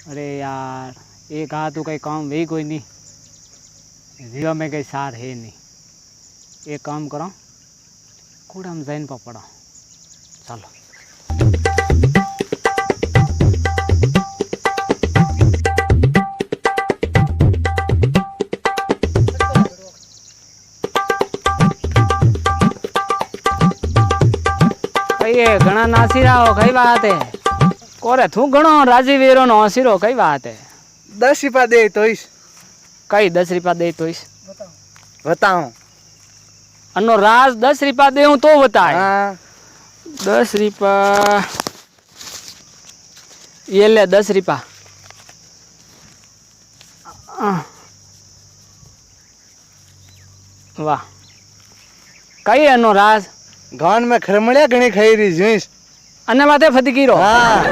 अरे यार एक हाथ तो कहीं काम वही कोई नहीं, जीवा में कहीं सार है नहीं। एक काम करो, कूड़ा में जैन पर पड़ा। चलो ये घना नासीरा हो कई बात है। कोरे तू घणो राजीवीरो नो हसीरो कई बात है। 10 रुपया दे तोइस। कई 10 रुपया दे तोइस? बताओ। अनो राज 10 रुपया दे तो बताए। हाँ 10 रुपया ये ले 10 रुपया। वाह कई अनो राज गान में खरमड़िया घणी खाई रही जुइस अने माथे फदकीरो। हाँ